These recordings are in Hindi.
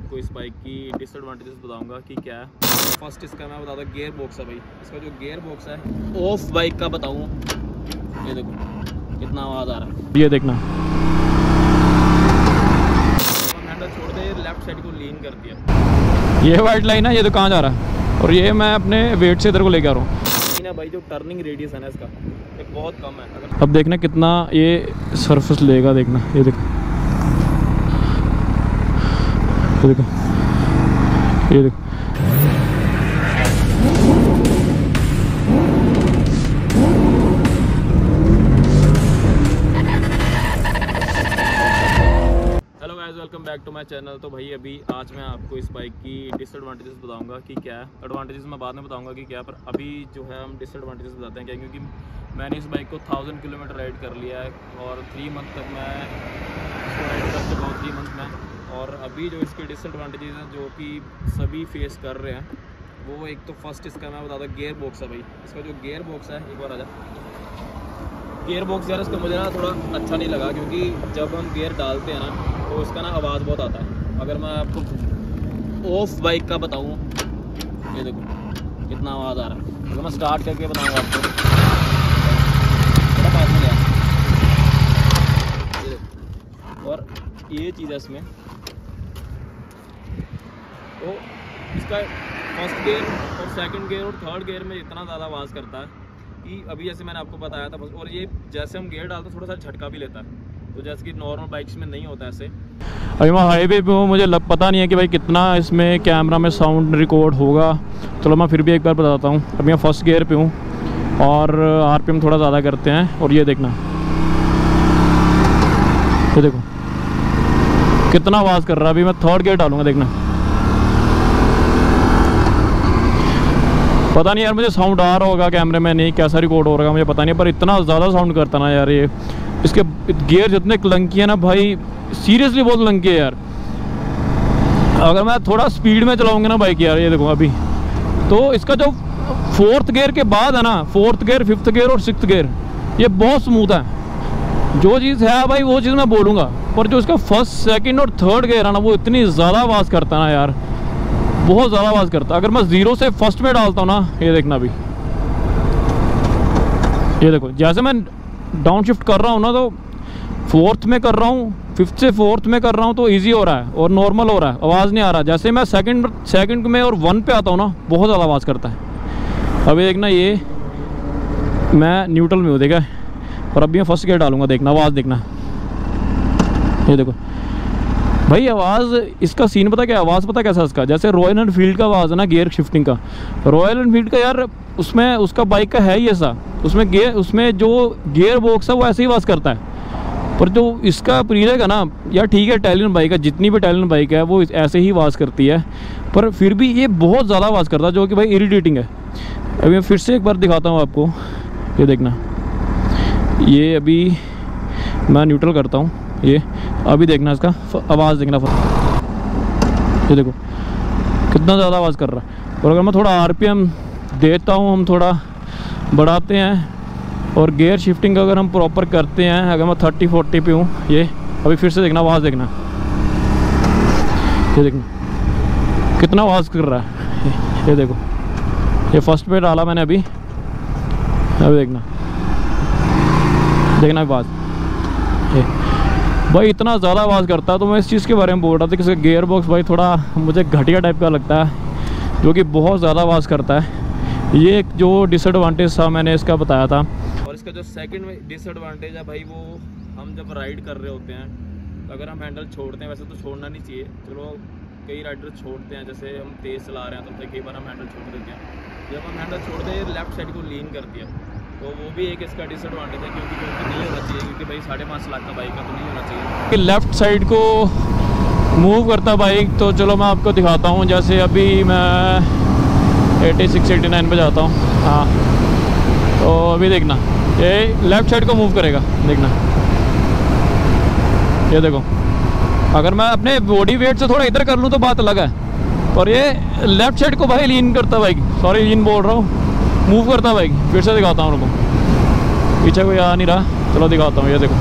आपको इस बाइक की डिसएडवांटेजेस बताऊंगा कि क्या है। फर्स्ट इसका मैं बताता हूँ गियर बॉक्स है भाई। इसका जो गियर बॉक्स है ऑफ बाइक का बताऊँ, ये देखो कितना आवाज़ आ रहा है, ये देखना। हैंडल छोड़ दे, लेफ्ट साइड को लीन कर दिया। ये वाइट लाइन है, ये तो कहाँ जा रहा है, और ये मैं अपने वेट से इधर को लेके आ रहा हूँ भाई। जो टर्निंग रेडियस है ना इसका ये बहुत कम है। अगर अब देखना कितना ये सरफेस लेगा, देखना ये देखो, ये देखो, ये देखो। Hello guys, welcome back to my channel. तो भाई अभी आज मैं आपको इस बाइक की डिसएडवांटेजेस बताऊंगा कि क्या है। एडवांटेजेस मैं बाद में बताऊंगा कि क्या, पर अभी जो है हम डिसएडवांटेजेस बताते हैं क्या, क्योंकि मैंने इस बाइक को 1000 किलोमीटर राइड कर लिया है और 3 मंथ तक मैं इसको राइड कर चुका हूँ 3 मंथ में। और अभी जो इसके डिसएडवांटेजेस हैं जो कि सभी फेस कर रहे हैं, वो एक तो फर्स्ट इसका मैं बताता हूँ गियर बॉक्स है भाई। इसका जो गियर बॉक्स है, एक बार आ जा। गियर बॉक्स यार इसका मुझे ना थोड़ा अच्छा नहीं लगा, क्योंकि जब हम गियर डालते हैं ना तो इसका ना आवाज़ बहुत आता है। अगर मैं आपको ऑफ बाइक का बताऊँ, ये देखो कितना आवाज़ आ रहा है। अगर मैं स्टार्ट करके बताऊँगा आपको, थोड़ा पास में गया, ये देखो। और ये चीज़ है इसमें, तो इसका फर्स्ट गियर और सेकंड गियर और थर्ड गियर में इतना ज़्यादा आवाज़ करता है कि अभी जैसे मैंने आपको बताया था। और ये जैसे हम गियर डालते हैं थोड़ा सा झटका भी लेता है, तो जैसे कि नॉर्मल बाइक्स में नहीं होता ऐसे। अभी मैं हाईवे पे हूँ, मुझे पता नहीं है कि भाई कितना इसमें कैमरा में साउंड रिकॉर्ड होगा। चलो मैं फिर भी एक बार बताता हूँ। अभी मैं फर्स्ट गियर पे हूँ और आरपीएम थोड़ा ज़्यादा करते हैं, और ये देखना, ये देखो कितना आवाज़ कर रहा है। अभी मैं थर्ड गियर डालूंगा, देखना। पता नहीं यार मुझे साउंड आ रहा होगा कैमरे में, नहीं कैसा रिकॉर्ड हो रहा मुझे पता नहीं, पर इतना ज़्यादा साउंड करता ना यार ये। इसके गियर जितने क्लंकी है ना भाई, सीरियसली बहुत लंकी है यार। अगर मैं थोड़ा स्पीड में चलाऊंगा ना बाइक यार, ये देखो अभी तो इसका जो फोर्थ गियर के बाद है ना, फोर्थ गियर, फिफ्थ गियर और सिक्स्थ गियर, ये बहुत स्मूथ है। जो चीज़ है भाई वो चीज़ मैं बोलूँगा, पर जो इसका फर्स्ट सेकंड और थर्ड गियर है ना, वो इतनी ज़्यादा आवाज़ करता ना यार, बहुत ज़्यादा आवाज़ करता। अगर मैं ज़ीरो से फर्स्ट में डालता हूँ ना, ये देखना अभी, ये देखो जैसे मैं डाउन शिफ्ट कर रहा हूँ ना, तो फोर्थ में कर रहा हूँ, फिफ्थ से फोर्थ में कर रहा हूँ तो इजी हो रहा है और नॉर्मल हो रहा है, आवाज़ नहीं आ रहा। जैसे मैं सेकंड में और 1 पे आता हूँ ना, बहुत ज़्यादा आवाज़ करता है। अभी देखना, ये मैं न्यूट्रल में हूँ, देखा, और अभी मैं फर्स्ट गियर डालूंगा, देखना आवाज़ देखना, ये देखो भाई आवाज़। इसका सीन पता क्या, आवाज़ पता कैसा इसका, जैसे रॉयल एनफील्ड का आवाज़ है ना गियर शिफ्टिंग का। रॉयल एनफील्ड का यार उसमें उसका बाइक का है ही ऐसा, उसमें जो गियर बॉक्स है वो ऐसे ही आवाज़ करता है। पर जो इसका प्रीलेग है ना यार, ठीक है इटालियन बाइक है, जितनी भी इटालियन बाइक है वो ऐसे ही आवाज़ करती है, पर फिर भी ये बहुत ज़्यादा आवाज़ करता है, जो कि भाई इरिटेटिंग है। अभी मैं फिर से एक बार दिखाता हूँ आपको, ये देखना, ये अभी मैं न्यूट्रल करता हूँ, ये अभी देखना इसका आवाज़ देखना, ये देखो कितना ज़्यादा आवाज़ कर रहा है। और अगर मैं थोड़ा आरपीएम देता हूँ, हम थोड़ा बढ़ाते हैं, और गियर शिफ्टिंग अगर हम प्रॉपर करते हैं, अगर मैं 30-40 पे हूँ, ये अभी फिर से देखना आवाज़ देखना, ये देखना कितना आवाज़ कर रहा है। ये देखो, ये फर्स्ट पे डाला मैंने अभी देखना आवाज़, ये भाई इतना ज़्यादा आवाज़ करता है। तो मैं इस चीज़ के बारे में बोल रहा था कि इसका गियर बॉक्स भाई थोड़ा मुझे घटिया टाइप का लगता है, जो कि बहुत ज़्यादा आवाज़ करता है। ये एक जो डिसएडवांटेज था मैंने इसका बताया था। और इसका जो सेकंड डिसएडवांटेज है भाई, वो हम जब राइड कर रहे होते हैं, अगर हम हैंडल छोड़ते हैं, वैसे तो छोड़ना नहीं चाहिए, चलो कई राइडर छोड़ते हैं, जैसे हम तेज़ चला रहे हैं तो कई बार हम हैंडल छोड़ देते हैं। जब हम हैंडल छोड़ते हैं लेफ्ट साइड को लीन कर दिया, तो वो भी एक इसका डिसएडवांटेज है, क्योंकि नहीं होना चाहिए, क्योंकि भाई 5.5 लाख का बाइक का तो नहीं होना चाहिए कि लेफ़्ट साइड को मूव करता बाइक। तो चलो मैं आपको दिखाता हूँ, जैसे अभी मैं 86-89 पे जाता हूँ, हाँ, तो अभी देखना ये लेफ़्ट साइड को मूव करेगा, देखना, ये देखो। अगर मैं अपने बॉडी वेट से थोड़ा इधर कर लूँ तो बात अलग है, और ये लेफ़्ट साइड को भाई लीन करता बाइक, सॉरी लीन बोल रहा हूँ, मूव करता बाइक। फिर से दिखाता हूँ उनको, पीछे कोई आ नहीं रहा, चलो दिखाता हूँ, ये देखो,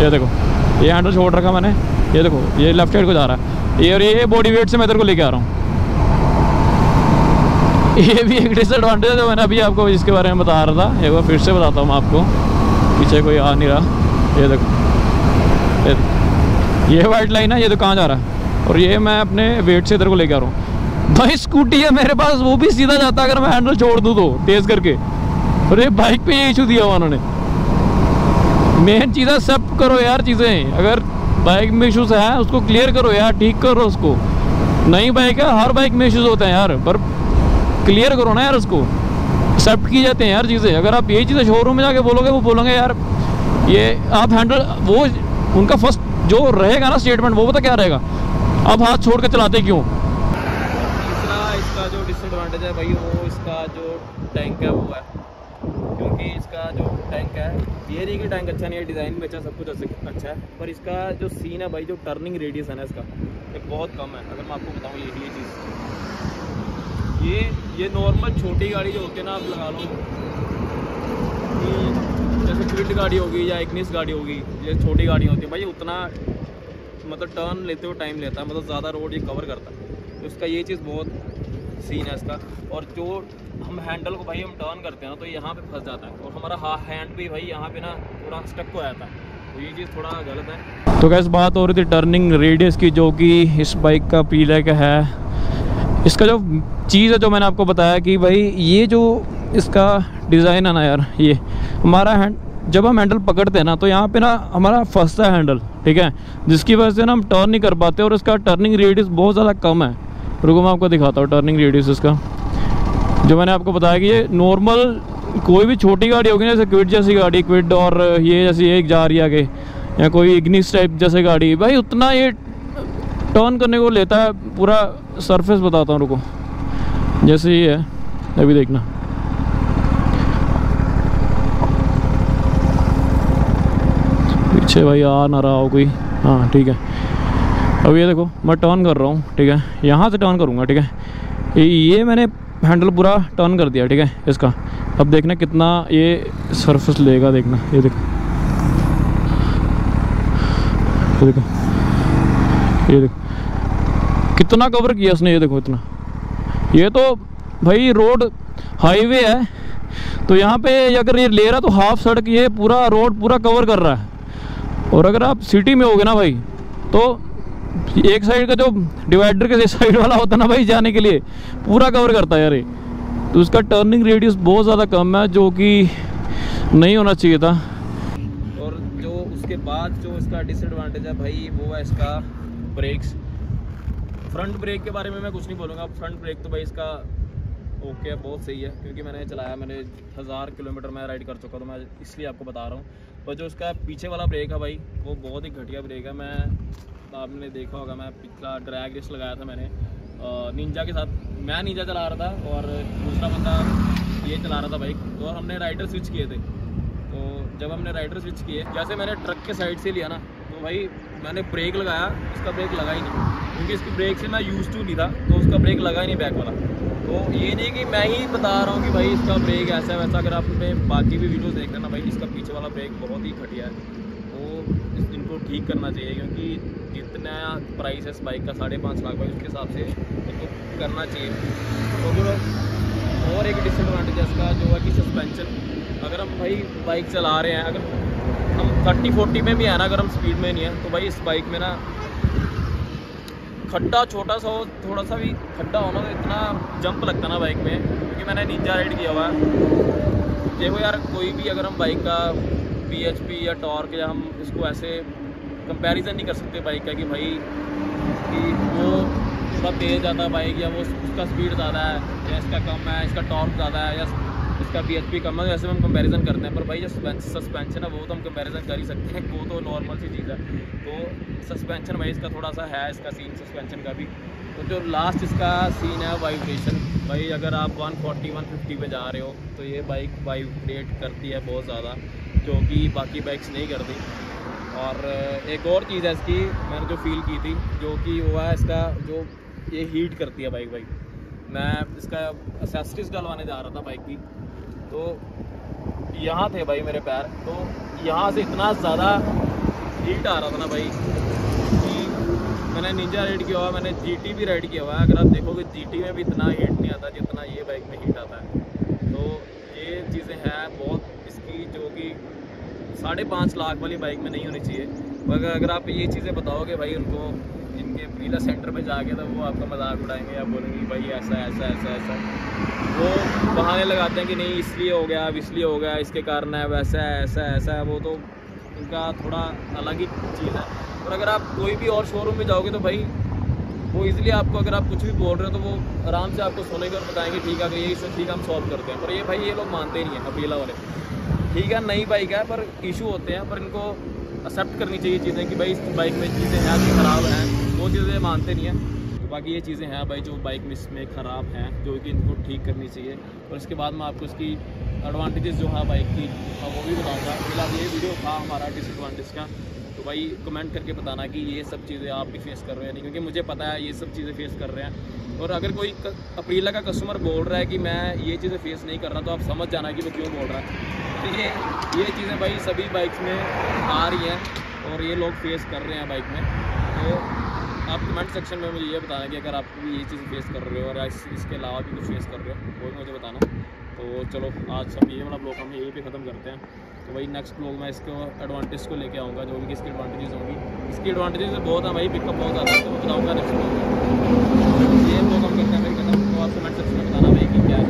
ये देखो, ये हैंडल छोड़ रखा मैंने, ये देखो ये लेफ्ट साइड को जा रहा है ये, और ये बॉडी वेट से मैं इधर को लेके आ रहा हूँ। ये भी एक डिसएडवांटेज है जो मैंने अभी आपको इसके बारे में बता रहा था, एक बार फिर से बताता हूँ मैं आपको। पीछे कोई आ नहीं रहा, ये देखो ये वाइट लाइन है, ये तो कहाँ जा रहा है, और ये मैं अपने वेट से इधर को लेके आ रहा हूँ। भाई स्कूटी है मेरे पास, वो भी सीधा जाता है अगर मैं हैंडल छोड़ दूँ तो तेज़ करके, और ये बाइक पे ये इशू दिया हुआ उन्होंने। मेन चीज़ है एक्सेप्ट करो यार चीज़ें, अगर बाइक में इशूज़ है उसको क्लियर करो यार, ठीक करो उसको। नई बाइक है, हर बाइक में इशूज़ होते हैं यार, पर क्लियर करो ना यार उसको, एक्सेप्ट की जाते हैं यार चीज़ें। अगर आप यही चीज़ें शोरूम में जाके बोलोगे, वो बोलोगे यार ये आप हैंडल, वो उनका फर्स्ट जो रहेगा ना स्टेटमेंट, वो पता क्या रहेगा, अब हाथ छोड़ कर चलाते क्यों। तीसरा इसका जो डिसएडवांटेज है भाई, वो इसका जो टैंक है वो है, क्योंकि इसका जो टैंक है, ये नहीं कि टैंक अच्छा नहीं है, डिज़ाइन भी अच्छा, सब कुछ अच्छा है, पर इसका जो सीन है भाई, जो टर्निंग रेडियस है ना इसका, ये बहुत कम है। अगर मैं आपको बताऊँ ये चीज़, ये नॉर्मल छोटी गाड़ी जो होती है ना, आप लगा लो कि जैसे क्विड गाड़ी होगी या इग्निस गाड़ी होगी, ये छोटी गाड़ी होती है भाई, उतना मतलब टर्न लेते हुए टाइम लेता है, मतलब ज़्यादा रोड ये कवर करता है। तो इसका ये चीज़ बहुत सीन है इसका। और जो हम हैंडल को भाई हम टर्न करते हैं ना, तो यहाँ पे फंस जाता है, और हमारा हैंड भी भाई यहाँ पे ना थोड़ा स्टक हो जाता है, तो ये चीज़ थोड़ा गलत है। तो कैसे बात हो रही थी टर्निंग रेडियस की, जो कि इस बाइक का पीलैक है। इसका जो चीज़ है जो मैंने आपको बताया कि भाई ये जो इसका डिज़ाइन है ना यार, ये हमारा हैंड जब हम हैंडल पकड़ते हैं ना, तो यहाँ पे ना हमारा फंसता है हैंडल, ठीक है, जिसकी वजह से ना हम टर्न नहीं कर पाते, और इसका टर्निंग रेडियस बहुत ज़्यादा कम है। रुको मैं आपको दिखाता हूँ टर्निंग रेडियस इसका, जो मैंने आपको बताया कि ये नॉर्मल कोई भी छोटी गाड़ी होगी ना, जैसे क्विड जैसी गाड़ी, क्विड और ये जैसी एक जा रही है आगे, या कोई इग्निस टाइप जैसे गाड़ी, भाई उतना ये टर्न करने को लेता है। पूरा सरफेस बताता हूँ, रुको, जैसे ये है, अभी देखना, पीछे भाई आ ना रहा हो कोई, हाँ ठीक है। अब ये देखो मैं टर्न कर रहा हूँ, ठीक है, यहाँ से टर्न करूँगा, ठीक है, ये मैंने हैंडल पूरा टर्न कर दिया, ठीक है इसका। अब देखना कितना ये सरफेस लेगा, देखना ये देखो, ये देखो, ये देखो कितना कवर किया उसने, ये देखो इतना। ये तो भाई रोड हाईवे है, तो यहाँ पे अगर ये ले रहा तो हाफ सड़क ये पूरा रोड पूरा कवर कर रहा है। और अगर आप सिटी में होगे ना भाई, तो एक साइड का जो डिवाइडर के साइड वाला होता है ना भाई, जाने के लिए पूरा कवर करता है यार ये। तो उसका टर्निंग रेडियस बहुत ज़्यादा कम है, जो कि नहीं होना चाहिए था। और जो उसके बाद जो इसका डिसएडवांटेज है भाई, वो है इसका ब्रेक्स। फ्रंट ब्रेक के बारे में मैं कुछ नहीं बोलूँगा, फ्रंट ब्रेक तो भाई इसका ओके है, बहुत सही है, क्योंकि मैंने चलाया, मैंने 1000 किलोमीटर मैं राइड कर चुका, तो मैं इसलिए आपको बता रहा हूँ। और जो इसका पीछे वाला ब्रेक है भाई, वो बहुत ही घटिया ब्रेक है। मैं आपने देखा होगा, मैं पिछला ड्रैग रेस लगाया था मैंने निंजा के साथ, मैं निंजा चला रहा था और दूसरा बंदा ये चला रहा था बाइक, तो हमने राइडर स्विच किए थे। तो जब हमने राइडर स्विच किए, जैसे मैंने ट्रक के साइड से लिया ना, तो भाई मैंने ब्रेक लगाया, इसका ब्रेक लगा ही नहीं, क्योंकि इसकी ब्रेक से मैं यूज़ टू नहीं था, तो उसका ब्रेक लगा ही नहीं बैक वाला। तो ये नहीं कि मैं ही बता रहा हूँ कि भाई इसका ब्रेक ऐसा वैसा, अगर आपने बाकी भी वीडियोस देख लेना भाई, इसका पीछे वाला ब्रेक बहुत ही घटिया है, तो इनको ठीक करना चाहिए, क्योंकि जितना प्राइस है इस बाइक का 5.5 लाख भाई, उसके हिसाब से इनको करना चाहिए। तो जो और एक डिसएडवांटेज है इसका जो है कि सस्पेंशन, अगर हम भाई बाइक चला रहे हैं, अगर हम 30-40 में भी है ना, अगर हम स्पीड में नहीं है, तो भाई इस बाइक में ना खड्डा छोटा सा हो, थोड़ा सा भी खड्डा हो ना, तो इतना जंप लगता ना बाइक में, क्योंकि मैंने निंजा राइड किया हुआ है। देखो यार, कोई भी अगर हम बाइक का PHP या टॉर्क, या हम इसको ऐसे कंपैरिजन नहीं कर सकते बाइक का कि भाई कि वो थोड़ा तेज़ ज़्यादा बाइक, या वो उसका स्पीड ज़्यादा है, या इसका कम है, इसका टॉर्क ज़्यादा है, या इसका PHP कम है, ऐसे में हम कंपैरिजन करते हैं। पर भाई जो सस्पेंशन है वो तो हम कंपैरिजन कर ही सकते हैं, वो तो नॉर्मल सी चीज़ है। तो सस्पेंशन भाई इसका थोड़ा सा है, इसका सीन सस्पेंशन का भी। तो जो लास्ट इसका सीन है वाइब्रेशन, भाई अगर आप 140-150 पे जा रहे हो, तो ये बाइक वाइब्रेट करती है बहुत ज़्यादा, जो कि बाकी बाइक्स नहीं करती। और एक और चीज़ है इसकी, मैंने जो फील की थी, जो कि वो है इसका जो ये हीट करती है बाइक। मैं इसका एक्सेसरीज डलवाने जा रहा था बाइक की, तो यहाँ थे भाई मेरे पैर, तो यहाँ से इतना ज़्यादा हीट आ रहा था ना भाई, कि मैंने निंजा राइड किया हुआ, मैंने GT भी राइड किया हुआ है। अगर आप देखोगे GT में भी इतना हीट नहीं आता जितना ये बाइक में हीट आता है। तो ये चीज़ें हैं बहुत इसकी, जो कि 5.5 लाख वाली बाइक में नहीं होनी चाहिए। मगर अगर आप ये चीज़ें बताओगे भाई उनको, इनके प्रीला सेंटर पे जाके, तो वो आपका मजाक उड़ाएंगे या बोलेंगे भाई ऐसा ऐसा ऐसा ऐसा। वो बहाने लगाते हैं कि नहीं इसलिए हो गया, अब इसलिए हो गया, इसके कारण है, वैसा है, ऐसा ऐसा है। वो तो उनका थोड़ा अलग ही चीज़ है। और अगर आप कोई भी और शोरूम में जाओगे तो भाई वो इजीली आपको, अगर आप कुछ भी बोल रहे हो तो वो आराम से आपको सुनेंगे और बताएंगे ठीक है, ये इसे ठीक हम सॉल्व करते हैं। पर ये भाई ये लोग मानते नहीं हैं अकेला वाले। ठीक है नई बाइक है पर इशू होते हैं, पर इनको एक्सेप्ट करनी चाहिए चीज़ें कि भाई इस बाइक में चीज़ें हैं जो ख़राब हैं, वो चीज़ें मानते नहीं हैं। तो बाकी ये चीज़ें हैं भाई जो बाइक में इसमें ख़राब हैं, जो कि इनको ठीक करनी चाहिए। और इसके बाद मैं आपको इसकी एडवांटेजेस जो है बाइक की वो भी बताऊँगा। फिलहाल ये वीडियो था हमारा डिसएडवांटेज का। तो भाई कमेंट करके बताना कि ये सब चीज़ें आप भी फेस कर रहे हैं नहीं, क्योंकि मुझे पता है ये सब चीज़ें फेस कर रहे हैं। और अगर कोई अप्रीला का कस्टमर बोल रहा है कि मैं ये चीज़ें फेस नहीं कर रहा, तो आप समझ जाना कि वो क्यों बोल रहा है। तो ये चीज़ें भाई सभी बाइक्स में आ रही हैं और ये लोग फेस कर रहे हैं बाइक में। तो आप कमेंट सेक्शन में मुझे ये बताना कि अगर आप भी ये चीज़ें फेस कर रहे हो और इसके अलावा भी कुछ फेस कर रहे हो वो भी मुझे बताना। तो चलो आज हम ये वाला ब्लॉग हम यहीं पे ख़त्म करते हैं। तो भाई नेक्स्ट ब्लॉग में इसको एडवांटेज को लेके आऊँगा, जो भी इसकी एडवांटेजेस होंगी। इसकी एडवांटेजेस बहुत है भाई, पिकअप बहुत ज़्यादा है, तो बताऊँगा नेक्स्ट ब्लॉग में। ये ब्लॉग हम करते हैं भाई ख़त्म। तो आप कमेंट सेक्शन में बताना भाई कि क्या है।